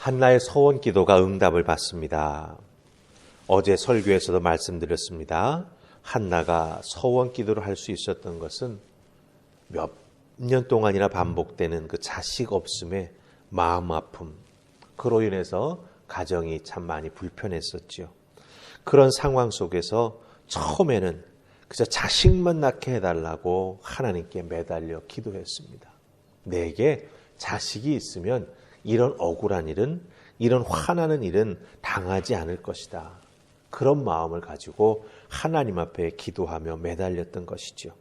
한나의 서원 기도가 응답을 받습니다. 어제 설교에서도 말씀드렸습니다. 한나가 서원 기도를 할 수 있었던 것은 몇 년 동안이나 반복되는 그 자식 없음의 마음 아픔, 그로 인해서 가정이 참 많이 불편했었죠. 그런 상황 속에서 처음에는 그저 자식만 낳게 해달라고 하나님께 매달려 기도했습니다. 내게 자식이 있으면 이런 억울한 일은, 이런 화나는 일은 당하지 않을 것이다. 그런 마음을 가지고 하나님 앞에 기도하며 매달렸던 것이죠.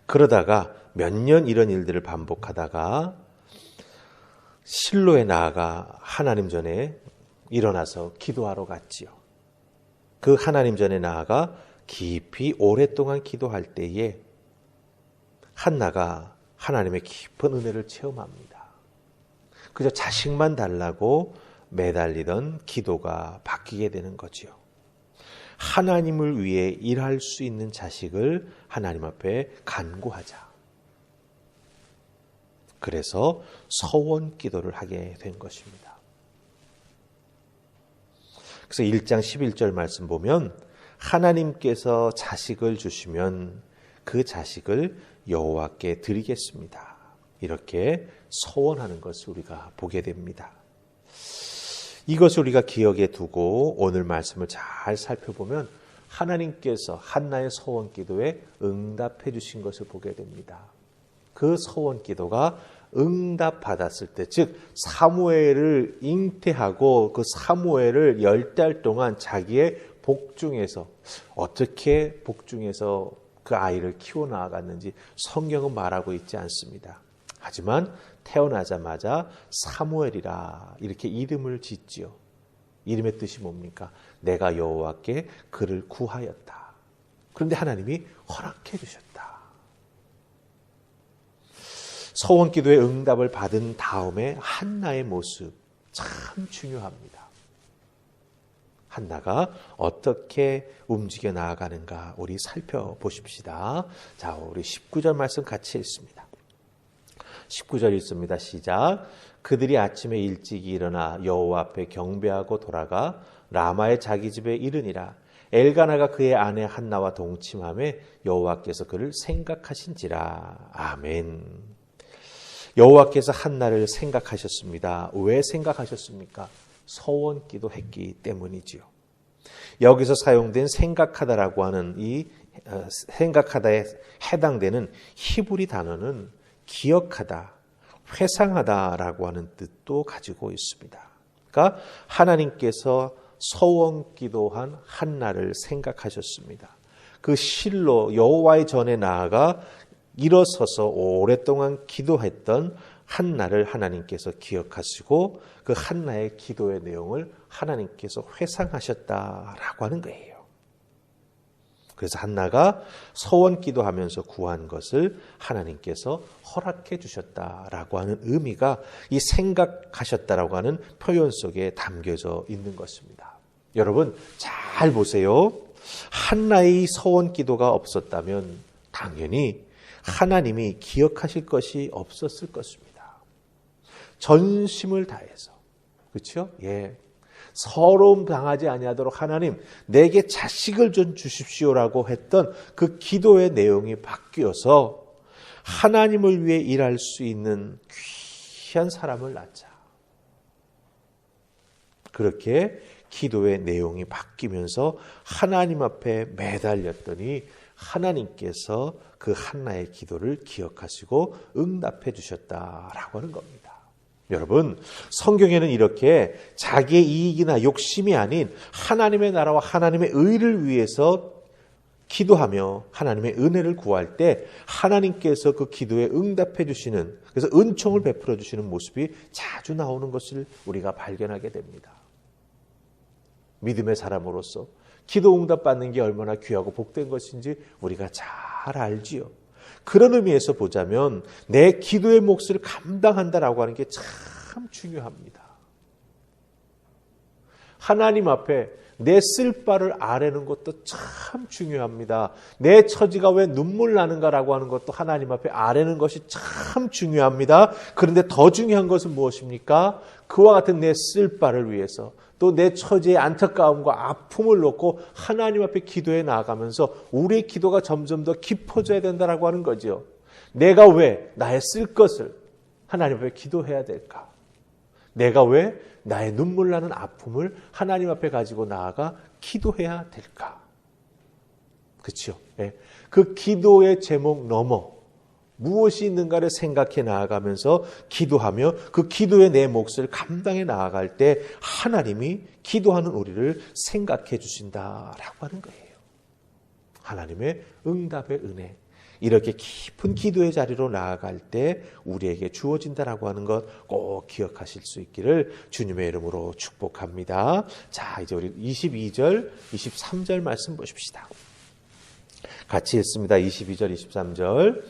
그러다가 몇 년 이런 일들을 반복하다가 실로에 나아가 하나님 전에 일어나서 기도하러 갔지요. 그 하나님 전에 나아가 깊이 오랫동안 기도할 때에 한나가 하나님의 깊은 은혜를 체험합니다. 그저 자식만 달라고 매달리던 기도가 바뀌게 되는 거지요. 하나님을 위해 일할 수 있는 자식을 하나님 앞에 간구하자. 그래서 서원 기도를 하게 된 것입니다. 그래서 1장 11절 말씀 보면 하나님께서 자식을 주시면 그 자식을 여호와께 드리겠습니다. 이렇게 서원하는 것을 우리가 보게 됩니다. 이것을 우리가 기억에 두고 오늘 말씀을 잘 살펴보면 하나님께서 한나의 서원 기도에 응답해 주신 것을 보게 됩니다. 그 서원 기도가 응답받았을 때, 즉 사무엘을 잉태하고 그 사무엘을 10달 동안 자기의 복중에서 어떻게 복중에서 그 아이를 키워나갔는지 성경은 말하고 있지 않습니다. 하지만 태어나자마자 사무엘이라 이렇게 이름을 짓지요. 이름의 뜻이 뭡니까? 내가 여호와께 그를 구하였다. 그런데 하나님이 허락해 주셨다. 서원 기도의 응답을 받은 다음에 한나의 모습 참 중요합니다. 한나가 어떻게 움직여 나아가는가 우리 살펴보십시다. 자, 우리 19절 말씀 같이 읽습니다. 19절 읽습니다. 시작. 그들이 아침에 일찍 일어나 여호와 앞에 경배하고 돌아가 라마의 자기 집에 이르니라. 엘가나가 그의 아내 한나와 동침하며 여호와께서 그를 생각하신지라. 아멘. 여호와께서 한나를 생각하셨습니다. 왜 생각하셨습니까? 서원 기도했기 때문이지요. 여기서 사용된 생각하다라고 하는 이 생각하다에 해당되는 히브리 단어는 기억하다, 회상하다라고 하는 뜻도 가지고 있습니다. 그러니까 하나님께서 서원 기도한 한나를 생각하셨습니다. 그 실로 여호와의 전에 나아가 일어서서 오랫동안 기도했던 한나를 하나님께서 기억하시고 그 한나의 기도의 내용을 하나님께서 회상하셨다라고 하는 거예요. 그래서 한나가 서원 기도하면서 구한 것을 하나님께서 허락해 주셨다라고 하는 의미가 이 생각하셨다라고 하는 표현 속에 담겨져 있는 것입니다. 여러분 잘 보세요. 한나의 서원 기도가 없었다면 당연히 하나님이 기억하실 것이 없었을 것입니다. 전심을 다해서, 그렇죠? 예. 서러움 당하지 아니하도록 하나님 내게 자식을 좀 주십시오라고 했던 그 기도의 내용이 바뀌어서 하나님을 위해 일할 수 있는 귀한 사람을 낳자. 그렇게 기도의 내용이 바뀌면서 하나님 앞에 매달렸더니 하나님께서 그 한나의 기도를 기억하시고 응답해 주셨다라고 하는 겁니다. 여러분, 성경에는 이렇게 자기의 이익이나 욕심이 아닌 하나님의 나라와 하나님의 의를 위해서 기도하며 하나님의 은혜를 구할 때 하나님께서 그 기도에 응답해 주시는, 그래서 은총을 베풀어 주시는 모습이 자주 나오는 것을 우리가 발견하게 됩니다. 믿음의 사람으로서 기도 응답 받는 게 얼마나 귀하고 복된 것인지 우리가 잘 알지요. 그런 의미에서 보자면 내 기도의 몫을 감당한다라고 하는 게 참 중요합니다. 하나님 앞에 내 쓸 바를 아뢰는 것도 참 중요합니다. 내 처지가 왜 눈물 나는가라고 하는 것도 하나님 앞에 아뢰는 것이 참 중요합니다. 그런데 더 중요한 것은 무엇입니까? 그와 같은 내 쓸 바를 위해서 또 내 처지의 안타까움과 아픔을 놓고 하나님 앞에 기도해 나아가면서 우리의 기도가 점점 더 깊어져야 된다라고 하는 거죠. 내가 왜 나의 쓸 것을 하나님 앞에 기도해야 될까? 내가 왜 나의 눈물 나는 아픔을 하나님 앞에 가지고 나아가 기도해야 될까? 그렇죠? 예. 그 기도의 제목 넘어 무엇이 있는가를 생각해 나아가면서 기도하며 그 기도의 내 몫을 감당해 나아갈 때 하나님이 기도하는 우리를 생각해 주신다라고 하는 거예요. 하나님의 응답의 은혜. 이렇게 깊은 기도의 자리로 나아갈 때 우리에게 주어진다라고 하는 것 꼭 기억하실 수 있기를 주님의 이름으로 축복합니다. 자, 이제 우리 22절, 23절 말씀 보십시다. 같이 읽습니다. 22절, 23절.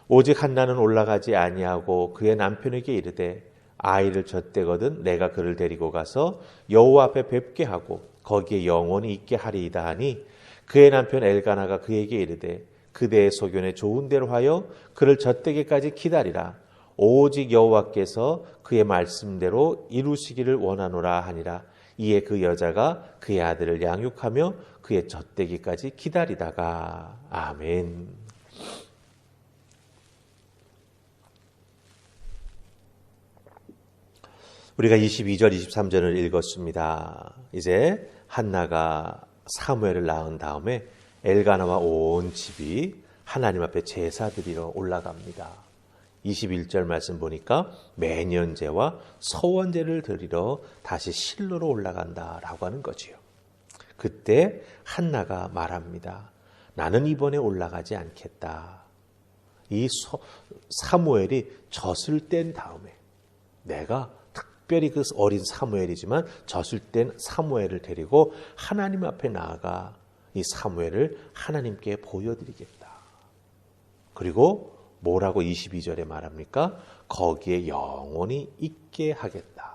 오직 한나는 올라가지 아니하고 그의 남편에게 이르되 아이를 젖대거든 내가 그를 데리고 가서 여호와 앞에 뵙게 하고 거기에 영원히 있게 하리이다 하니 그의 남편 엘가나가 그에게 이르되 그대의 소견에 좋은 대로 하여 그를 젖대기까지 기다리라. 오직 여호와께서 그의 말씀대로 이루시기를 원하노라 하니라. 이에 그 여자가 그의 아들을 양육하며 그의 젖대기까지 기다리다가. 아멘. 우리가 22절, 23절을 읽었습니다. 이제 한나가 사무엘을 낳은 다음에 엘가나와 온 집이 하나님 앞에 제사 드리러 올라갑니다. 21절 말씀 보니까 매년제와 서원제를 드리러 다시 실로로 올라간다라고 하는 거지요. 그때 한나가 말합니다. 나는 이번에 올라가지 않겠다. 이 사무엘이 젖을 뗀 다음에 내가 특별히 그 어린 사무엘이지만 젖을 뗀 사무엘을 데리고 하나님 앞에 나아가 이 사무엘을 하나님께 보여드리겠다. 그리고 뭐라고 22절에 말합니까? 거기에 영원히 있게 하겠다.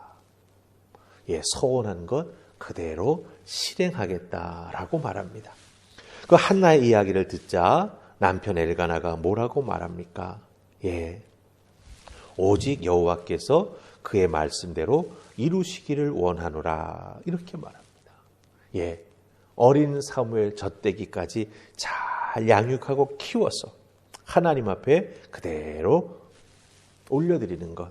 예, 서원한 것 그대로 실행하겠다라고 말합니다. 그 한나의 이야기를 듣자 남편 엘가나가 뭐라고 말합니까? 예, 오직 여호와께서 그의 말씀대로 이루시기를 원하노라 이렇게 말합니다. 예, 어린 사무엘 젖대기까지 잘 양육하고 키워서 하나님 앞에 그대로 올려드리는 것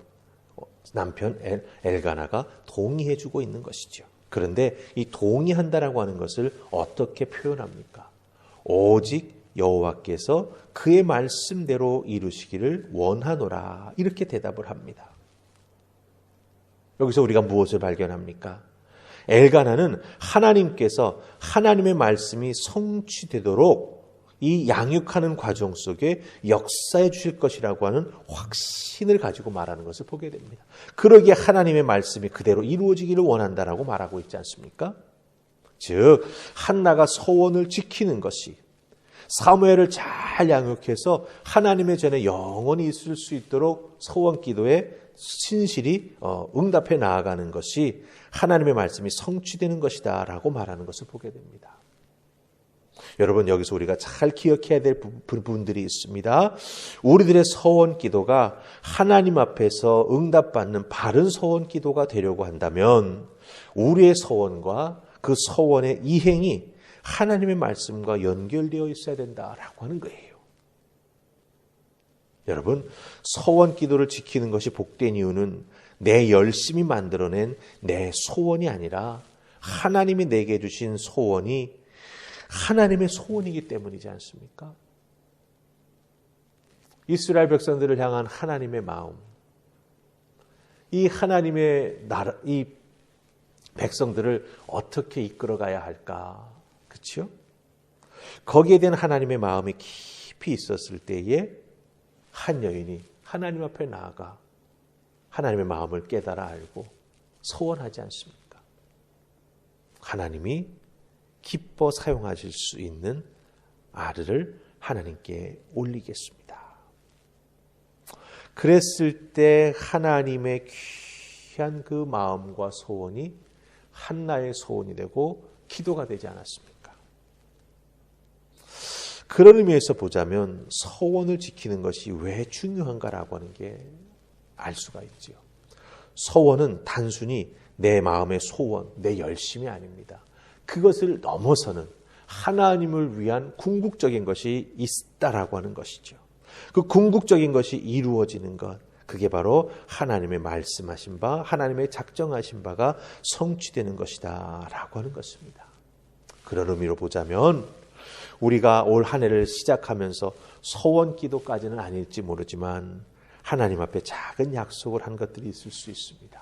남편 엘가나가 동의해주고 있는 것이죠. 그런데 이 동의한다라고 하는 것을 어떻게 표현합니까? 오직 여호와께서 그의 말씀대로 이루시기를 원하노라 이렇게 대답을 합니다. 여기서 우리가 무엇을 발견합니까? 엘가나는 하나님께서 하나님의 말씀이 성취되도록 이 양육하는 과정 속에 역사해 주실 것이라고 하는 확신을 가지고 말하는 것을 보게 됩니다. 그러기에 하나님의 말씀이 그대로 이루어지기를 원한다라고 말하고 있지 않습니까? 즉 한나가 서원을 지키는 것이 사무엘을 잘 양육해서 하나님의 전에 영원히 있을 수 있도록 서원 기도에 신실히 응답해 나아가는 것이 하나님의 말씀이 성취되는 것이다 라고 말하는 것을 보게 됩니다. 여러분 여기서 우리가 잘 기억해야 될 부분들이 있습니다. 우리들의 서원 기도가 하나님 앞에서 응답받는 바른 서원 기도가 되려고 한다면 우리의 서원과 그 서원의 이행이 하나님의 말씀과 연결되어 있어야 된다라고 하는 거예요. 여러분 서원 기도를 지키는 것이 복된 이유는 내 열심히 만들어낸 내 소원이 아니라 하나님이 내게 주신 소원이 하나님의 소원이기 때문이지 않습니까? 이스라엘 백성들을 향한 하나님의 마음, 이 하나님의 나라, 이 백성들을 어떻게 이끌어가야 할까? 그렇죠? 거기에 대한 하나님의 마음이 깊이 있었을 때에 한 여인이 하나님 앞에 나아가 하나님의 마음을 깨달아 알고 소원하지 않습니까? 하나님이 기뻐 사용하실 수 있는 아들을 하나님께 올리겠습니다. 그랬을 때 하나님의 귀한 그 마음과 소원이 한나의 소원이 되고 기도가 되지 않았습니까? 그런 의미에서 보자면 서원을 지키는 것이 왜 중요한가라고 하는 게 알 수가 있지요. 서원은 단순히 내 마음의 소원, 내 열심이 아닙니다. 그것을 넘어서는 하나님을 위한 궁극적인 것이 있다라고 하는 것이죠. 그 궁극적인 것이 이루어지는 것, 그게 바로 하나님의 말씀하신 바, 하나님의 작정하신 바가 성취되는 것이다 라고 하는 것입니다. 그런 의미로 보자면 우리가 올 한 해를 시작하면서 서원 기도까지는 아닐지 모르지만 하나님 앞에 작은 약속을 한 것들이 있을 수 있습니다.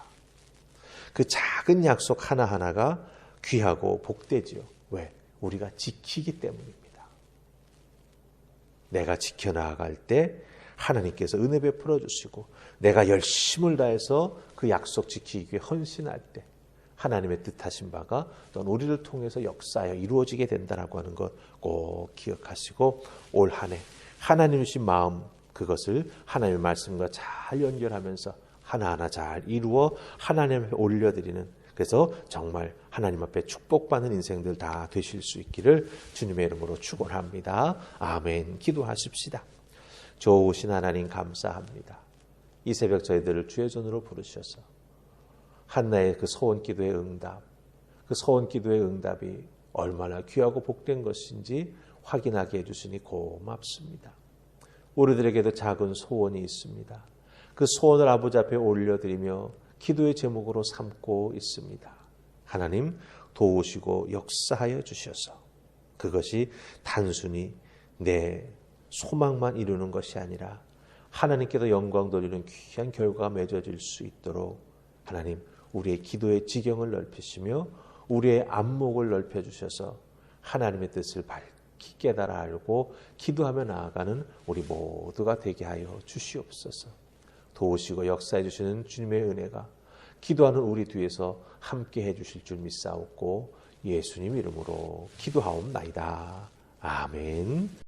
그 작은 약속 하나하나가 귀하고 복되지요. 왜? 우리가 지키기 때문입니다. 내가 지켜나갈 때 하나님께서 은혜 베풀어 주시고 내가 열심을 다해서 그 약속 지키기 위해 헌신할 때 하나님의 뜻하신 바가 또한 우리를 통해서 역사하여 이루어지게 된다라고 하는 것 꼭 기억하시고 올 한 해 하나님이신 마음 그것을 하나님의 말씀과 잘 연결하면서 하나하나 잘 이루어 하나님 앞에 올려드리는 그래서 정말 하나님 앞에 축복받는 인생들 다 되실 수 있기를 주님의 이름으로 축원합니다. 아멘. 기도하십시다. 좋으신 하나님 감사합니다. 이 새벽 저희들을 주의 손으로 부르셔서 한나의 그 소원 기도의 응답, 그 소원 기도의 응답이 얼마나 귀하고 복된 것인지 확인하게 해주시니 고맙습니다. 우리들에게도 작은 소원이 있습니다. 그 소원을 아버지 앞에 올려드리며 기도의 제목으로 삼고 있습니다. 하나님 도우시고 역사하여 주셔서 그것이 단순히 내 소망만 이루는 것이 아니라 하나님께도 영광 돌리는 귀한 결과가 맺어질 수 있도록 하나님 우리의 기도의 지경을 넓히시며 우리의 안목을 넓혀주셔서 하나님의 뜻을 밝히 깨달아 알고 기도하며 나아가는 우리 모두가 되게 하여 주시옵소서. 도우시고 역사해 주시는 주님의 은혜가 기도하는 우리 뒤에서 함께 해 주실 줄 믿사옵고 예수님 이름으로 기도하옵나이다. 아멘.